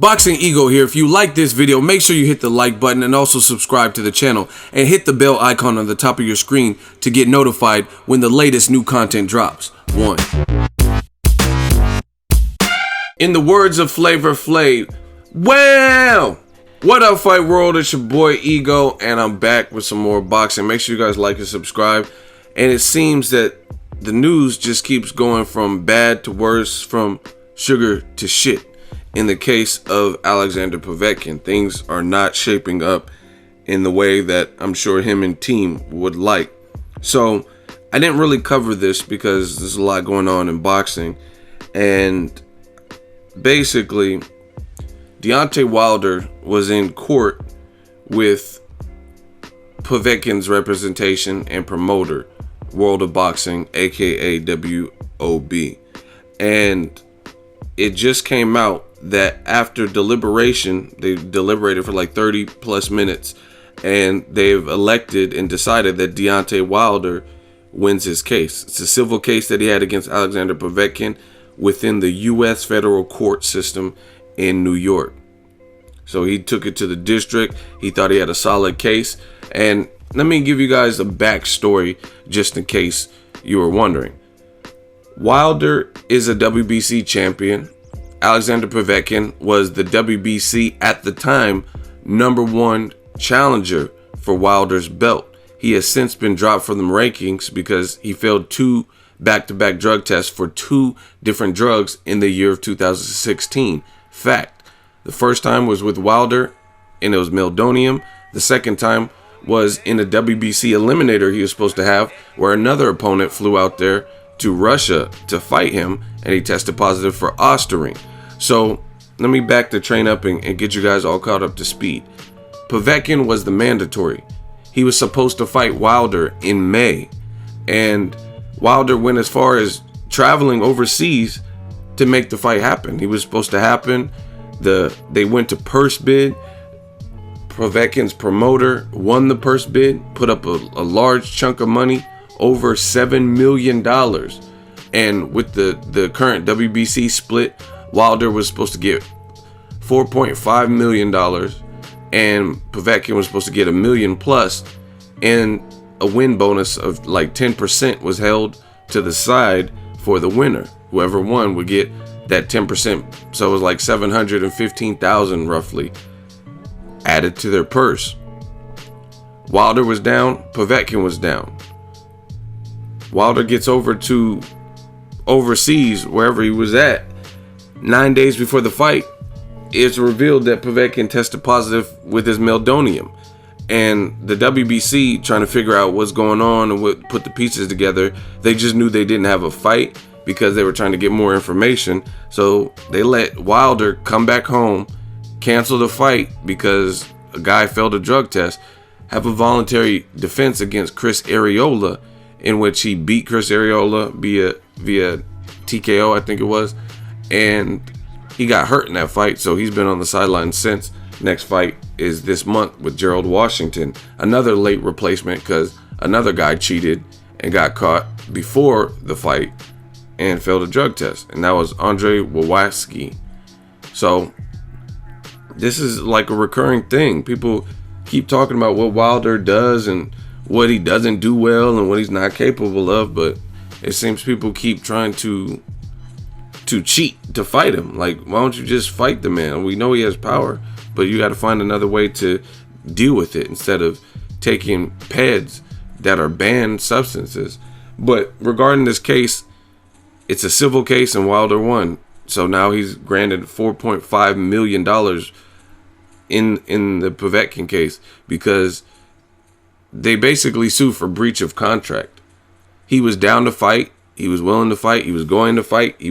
Boxing Ego here. If you like this video, make sure you hit the like button and also subscribe to the channel and hit the bell icon on the top of your screen to get notified when the latest new content drops. 1. In the words of Flavor Flav, well, what up, Fight World? It's your boy Ego, and I'm back with some more boxing. Make sure you guys like and subscribe. And it seems that the news just keeps going from bad to worse, from sugar to shit. In the case of Alexander Povetkin, things are not shaping up in the way that I'm sure him and team would like. So I didn't really cover this because there's a lot going on in boxing. And basically, Deontay Wilder was in court with Povetkin's representation and promoter, World of Boxing, aka WOB. And it just came out that after deliberation, they deliberated for like 30 plus minutes, and they've elected and decided that Deontay Wilder wins his case. It's a civil case that he had against Alexander Povetkin within the U.S. federal court system in New York. So he took it to the district. He thought he had a solid case. And let me give you guys a backstory just in case you were wondering. Wilder is a WBC champion. Alexander Povetkin was the WBC at the time #1 challenger for Wilder's belt. He has since been dropped from the rankings because he failed 2 back-to-back drug tests for 2 different drugs in the year of 2016. Fact, the first time was with Wilder and it was meldonium. The second time was in a WBC eliminator he was supposed to have, where another opponent flew out there to Russia to fight him and he tested positive for ostarine. So let me back the train up and get you guys all caught up to speed. Povetkin was the mandatory. He was supposed to fight Wilder in May, and Wilder went as far as traveling overseas to make the fight happen. He was supposed to happen. They went to purse bid. Povetkin's promoter won the purse bid, put up a large chunk of money, over $7 million. And with the current WBC split, Wilder was supposed to get $4.5 million, and Povetkin was supposed to get $1 million plus, and a win bonus of like 10% was held to the side for the winner. Whoever won would get that 10%. So it was like $715,000 roughly added to their purse. Wilder was down, Povetkin was down. Wilder gets over to overseas, wherever he was at. 9 days before the fight, it's revealed that Povetkin tested positive with his meldonium. And the WBC, trying to figure out what's going on and put the pieces together, they just knew they didn't have a fight because they were trying to get more information. So they let Wilder come back home, cancel the fight because a guy failed a drug test, have a voluntary defense against Chris Arreola, in which he beat Chris Arreola via TKO, I think it was. And he got hurt in that fight, so he's been on the sidelines since. Next fight is this month with Gerald Washington, another late replacement because another guy cheated and got caught before the fight and failed a drug test, and that was Andre Wawasky. So this is like a recurring thing. People keep talking about what Wilder does and what he doesn't do well and what he's not capable of, but it seems people keep trying to cheat to fight him. Like, why don't you just fight the man? We know he has power, but you got to find another way to deal with it instead of taking peds that are banned substances. But regarding this case, it's a civil case and Wilder won. So now he's granted $4.5 million in the Povetkin case because they basically sued for breach of contract. He was down to fight. He was willing to fight. He was going to fight. He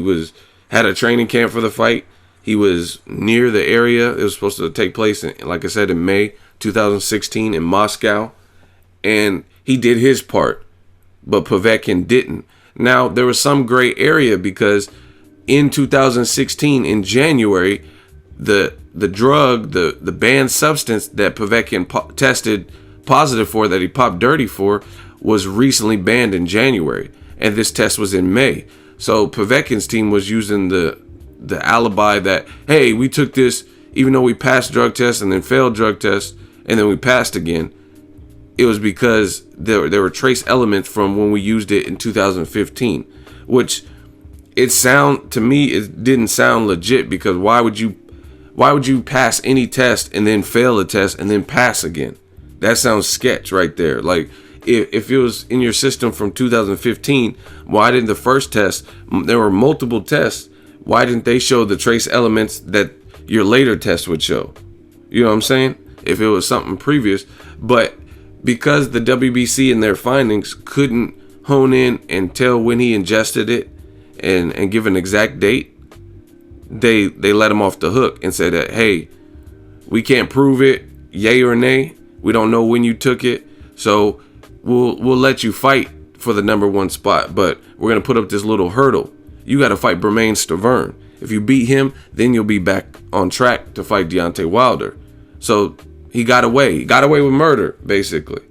had a training camp for the fight. He was near the area. It was supposed to take place, like I said, in May 2016 in Moscow. And he did his part, but Povetkin didn't. Now, there was some gray area because in 2016, in January, the drug, the banned substance that Povetkin tested positive for, that he popped dirty for, was recently banned in January. And this test was in May. So Povetkin's team was using the alibi that, hey, we took this even though we passed drug tests and then failed drug tests and then we passed again, it was because there were trace elements from when we used it in 2015, which to me it didn't sound legit, because why would you pass any test and then fail a test and then pass again? That sounds sketch right there. Like, if it was in your system from 2015, why didn't the first test, there were multiple tests, why didn't they show the trace elements that your later test would show? You know what I'm saying? If it was something previous. But because the WBC and their findings couldn't hone in and tell when he ingested it and give an exact date, they let him off the hook and said that, hey, we can't prove it, yay or nay. We don't know when you took it, so we'll let you fight for the #1 spot, but we're gonna put up this little hurdle. You got to fight Bermane Stiverne. If you beat him, then you'll be back on track to fight Deontay Wilder. So he got away. He got away with murder, basically.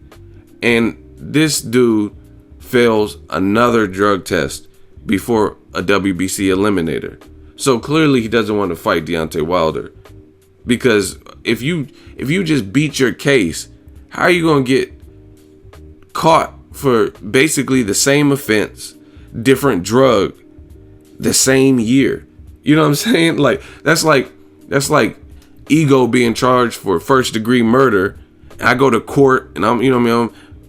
And this dude fails another drug test before a WBC eliminator. So clearly he doesn't want to fight Deontay Wilder, because if you just beat your case, how are you going to get caught for basically the same offense, different drug, the same year? You know what I'm saying? Like that's like Ego being charged for first-degree murder. I go to court and I'm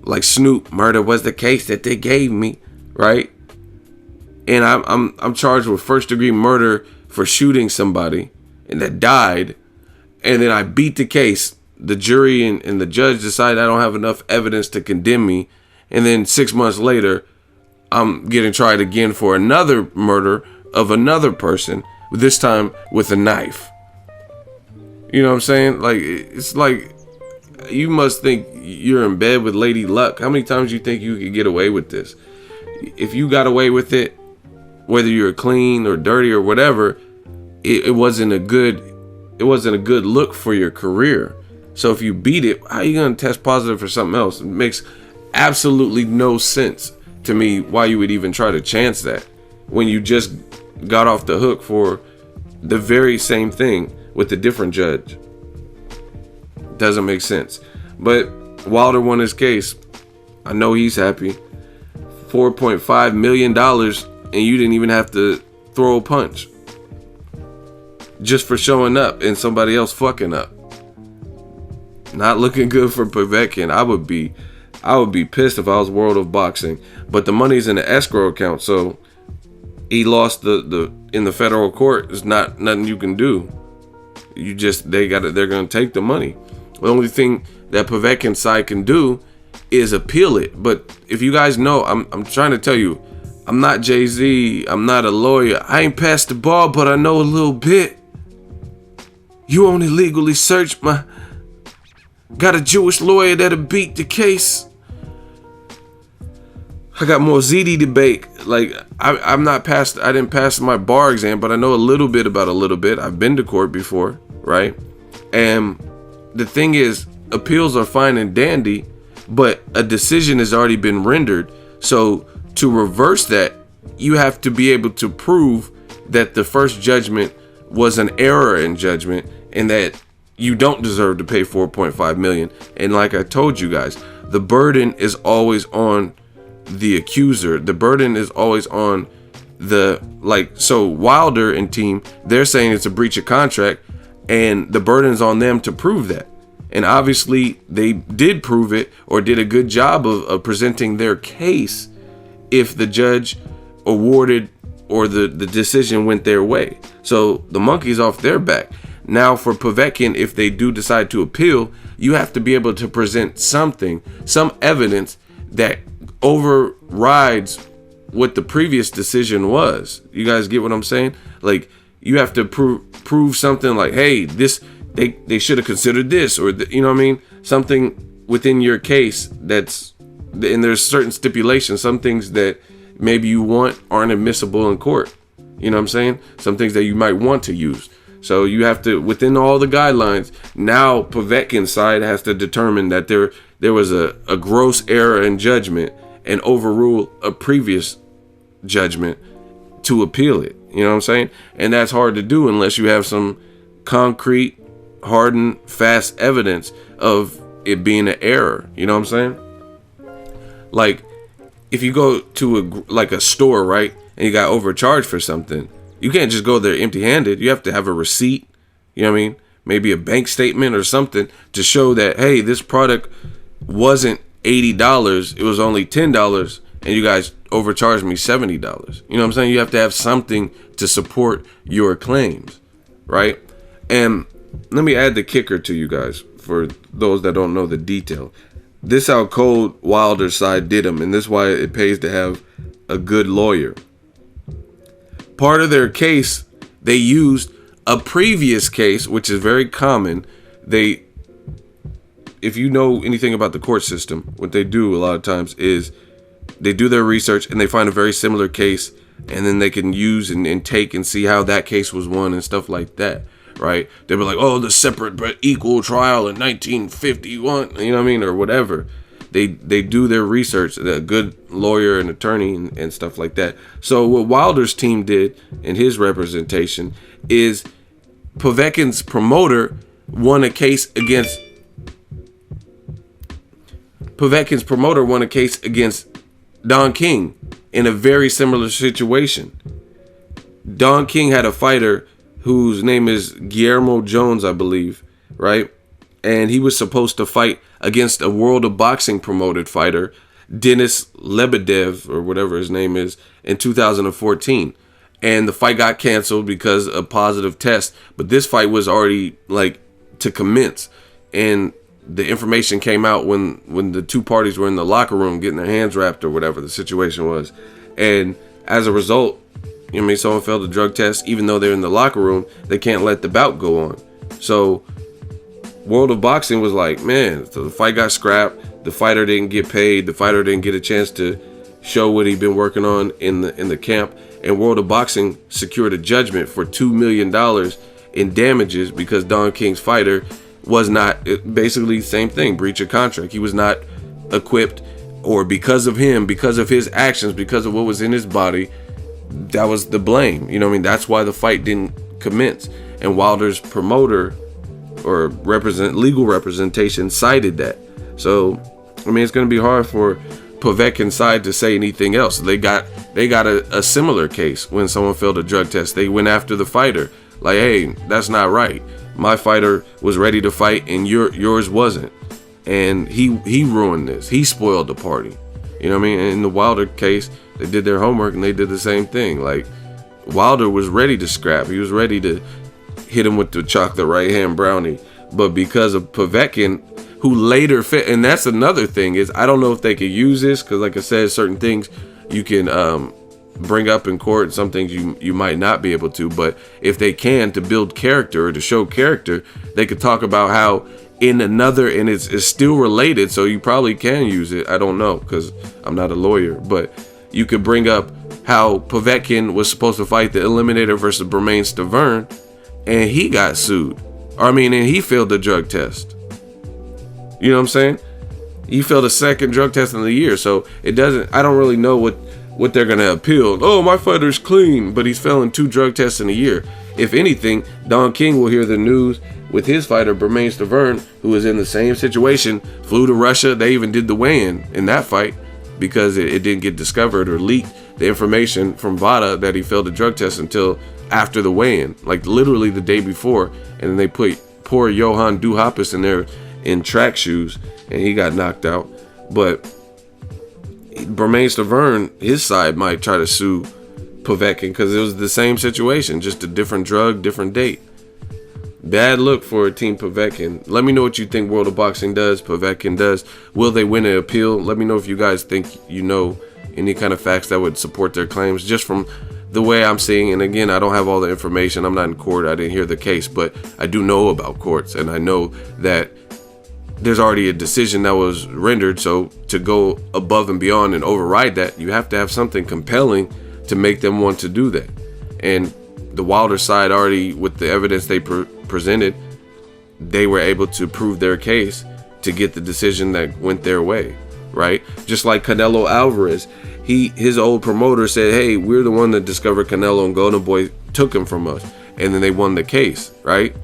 like Snoop, murder was the case that they gave me, right? And I'm charged with first-degree murder for shooting somebody and that died, and then I beat the case. The jury and the judge decide I don't have enough evidence to condemn me, and then 6 months later, I'm getting tried again for another murder of another person, this time with a knife. You know what I'm saying? Like, it's like, you must think you're in bed with Lady Luck. How many times do you think you could get away with this? If you got away with it, whether you're clean or dirty or whatever, it wasn't a good look for your career. So if you beat it, how are you going to test positive for something else? It makes absolutely no sense to me why you would even try to chance that when you just got off the hook for the very same thing with a different judge. Doesn't make sense. But Wilder won his case. I know he's happy. $4.5 million, and you didn't even have to throw a punch just for showing up and somebody else fucking up. Not looking good for Povetkin. I would be pissed if I was World of Boxing. But the money's in the escrow account, so he lost in the federal court. There's nothing you can do. They're gonna take the money. The only thing that Povetkin's side can do is appeal it. But if you guys know, I'm trying to tell you, I'm not Jay-Z. I'm not a lawyer. I ain't passed the bar, but I know a little bit. You only legally searched my... Got a Jewish lawyer that'll beat the case. I got more ZD debate. Like, I didn't pass my bar exam, but I know a little bit about a little bit. I've been to court before, right? And the thing is, appeals are fine and dandy, but a decision has already been rendered. So to reverse that, you have to be able to prove that the first judgment was an error in judgment and that you don't deserve to pay $4.5 million. And like I told you guys, the burden is always on the accuser. The burden is always on so Wilder and team, they're saying it's a breach of contract, and the burden is on them to prove that. And obviously they did prove it, or did a good job of presenting their case if the judge awarded or the decision went their way. So the monkey's off their back. Now for Povetkin, if they do decide to appeal, you have to be able to present some evidence that overrides what the previous decision was. You guys get what I'm saying? Like, you have to prove something like, hey, they should have considered this, or you know what I mean? Something within your case and there's certain stipulations, some things that maybe you want aren't admissible in court. You know what I'm saying? Some things that you might want to use. So you have to, within all the guidelines, now Povetkin's side has to determine that there was a gross error in judgment and overrule a previous judgment to appeal it. You know what I'm saying? And that's hard to do unless you have some concrete hard and fast evidence of it being an error. You know what I'm saying? Like, if you go to a store, right, and you got overcharged for something, you can't just go there empty-handed. You have to have a receipt, you know what I mean? Maybe a bank statement or something to show that, hey, this product wasn't $80, it was only $10, and you guys overcharged me $70. You know what I'm saying? You have to have something to support your claims, right? And let me add the kicker to you guys, for those that don't know the detail. This how cold Wilder's side did him, and this is why it pays to have a good lawyer. Part of their case, they used a previous case, which is very common. If you know anything about the court system, what they do a lot of times is they do their research and they find a very similar case, and then they can use and take and see how that case was won and stuff like that, right? They were like, oh, the separate but equal trial in 1951, you know what I mean, or whatever. They do their research, a good lawyer and attorney and stuff like that. So what Wilder's team did in his representation is Povetkin's promoter won a case against Don King in a very similar situation. Don King had a fighter whose name is Guillermo Jones, I believe, right? And he was supposed to fight against a World of Boxing promoted fighter, Denis Lebedev, or whatever his name is, in 2014. And the fight got canceled because of positive test. But this fight was already to commence. And the information came out when the two parties were in the locker room getting their hands wrapped or whatever the situation was. And as a result, you know what I mean, someone failed the drug test. Even though they're in the locker room, they can't let the bout go on. So World of Boxing was like, man, so the fight got scrapped. The fighter didn't get paid. The fighter didn't get a chance to show what he'd been working on in the camp. And World of Boxing secured a judgment for $2 million in damages because Don King's fighter was not, basically same thing, breach of contract. He was not equipped, or because of him, because of his actions, because of what was in his body, that was the blame. You know what I mean? That's why the fight didn't commence. And Wilder's promoter or legal representation cited that. So, I mean, it's going to be hard for Povetkin's side to say anything else. They got a similar case when someone failed a drug test. They went after the fighter. Like, hey, that's not right. My fighter was ready to fight and yours wasn't. And he ruined this. He spoiled the party. You know what I mean? In the Wilder case, they did their homework and they did the same thing. Like, Wilder was ready to scrap. He was ready to hit him with the chocolate right hand brownie. But because of Povetkin, who later fit, and that's another thing, is I don't know if they could use this, because like I said, certain things you can bring up in court, some things you might not be able to. But if they can, to build character or to show character, they could talk about how in another, and it's still related, so you probably can use it. I don't know, because I'm not a lawyer, but you could bring up how Povetkin was supposed to fight the Eliminator versus Bermane Stiverne, and he got sued. And he failed the drug test. You know what I'm saying? He failed a second drug test in the year, so I don't really know what they're gonna appeal. Oh, my fighter's clean, but he's failing 2 drug tests in a year. If anything, Don King will hear the news with his fighter Bermane Stiverne, who was in the same situation, flew to Russia. They even did the weigh-in in that fight because it didn't get discovered or leaked, the information from VADA that he failed a drug test until after the weigh-in, like literally the day before. And then they put poor Johan Duhaupas in there in track shoes, and he got knocked out. But Bermane Stiverne, his side might try to sue Povetkin because it was the same situation, just a different drug, different date. Bad look for Team Povetkin. Let me know what you think World of Boxing does, Povetkin does. Will they win an appeal? Let me know if you guys think you know any kind of facts that would support their claims, just from the way I'm seeing. And again, I don't have all the information. I'm not in court. I didn't hear the case, but I do know about courts, and I know that there's already a decision that was rendered. So to go above and beyond and override that, you have to have something compelling to make them want to do that. And the Wilder side already, with the evidence they presented, they were able to prove their case to get the decision that went their way, right? Just like Canelo Alvarez, his old promoter said, hey, we're the one that discovered Canelo, and Golden Boy took him from us, and then they won the case, right?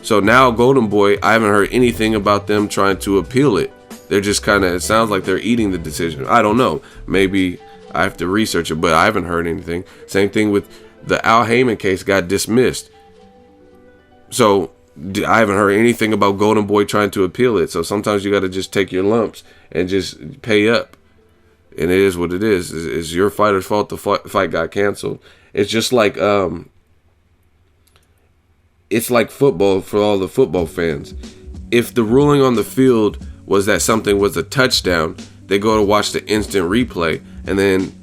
So now Golden Boy, I haven't heard anything about them trying to appeal it. They're just kind of, it sounds like they're eating the decision. I don't know. Maybe I have to research it, but I haven't heard anything. Same thing with the Al Heyman case got dismissed. So I haven't heard anything about Golden Boy trying to appeal it. So sometimes you got to just take your lumps and just pay up. And it is what it is. It's your fighter's fault the fight got canceled. It's just like it's like football for all the football fans. If the ruling on the field was that something was a touchdown, they go to watch the instant replay, and then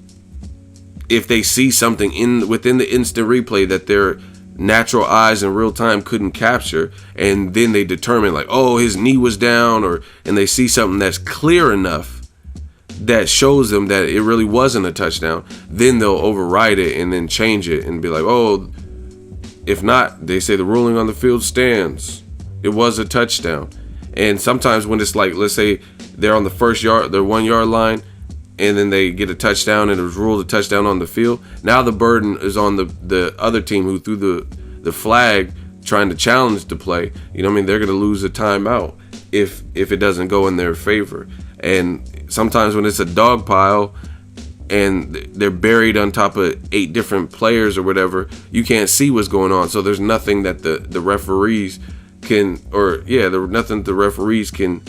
if they see something within the instant replay that their natural eyes in real time couldn't capture, and then they determine like, oh, his knee was down, and they see something that's clear enough that shows them that it really wasn't a touchdown, then they'll override it and then change it and be like, oh, if not, they say the ruling on the field stands. It was a touchdown. And sometimes when it's like, let's say they're on the first yard, their 1 yard line, and then they get a touchdown and it was ruled a touchdown on the field. Now the burden is on the other team who threw the flag trying to challenge the play. You know what I mean? They're going to lose a timeout if it doesn't go in their favor. And sometimes when it's a dog pile and they're buried on top of 8 different players or whatever, you can't see what's going on. So there's nothing that the referees can, nothing the referees can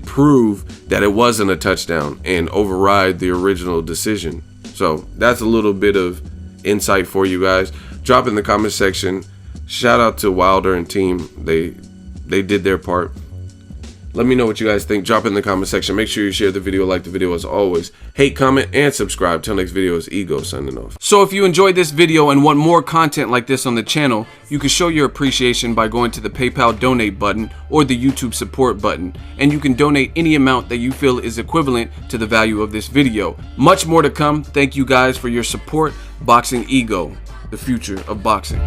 prove that it wasn't a touchdown and override the original decision. So that's a little bit of insight for you guys. Drop in the comment section. Shout out to Wilder and team. They did their part. Let me know what you guys think. Drop in the comment section. Make sure you share the video, like the video as always. Hate, comment, and subscribe. Till next video, is Ego signing off. So if you enjoyed this video and want more content like this on the channel, you can show your appreciation by going to the PayPal donate button or the YouTube support button. And you can donate any amount that you feel is equivalent to the value of this video. Much more to come. Thank you guys for your support. Boxing Ego, the future of boxing.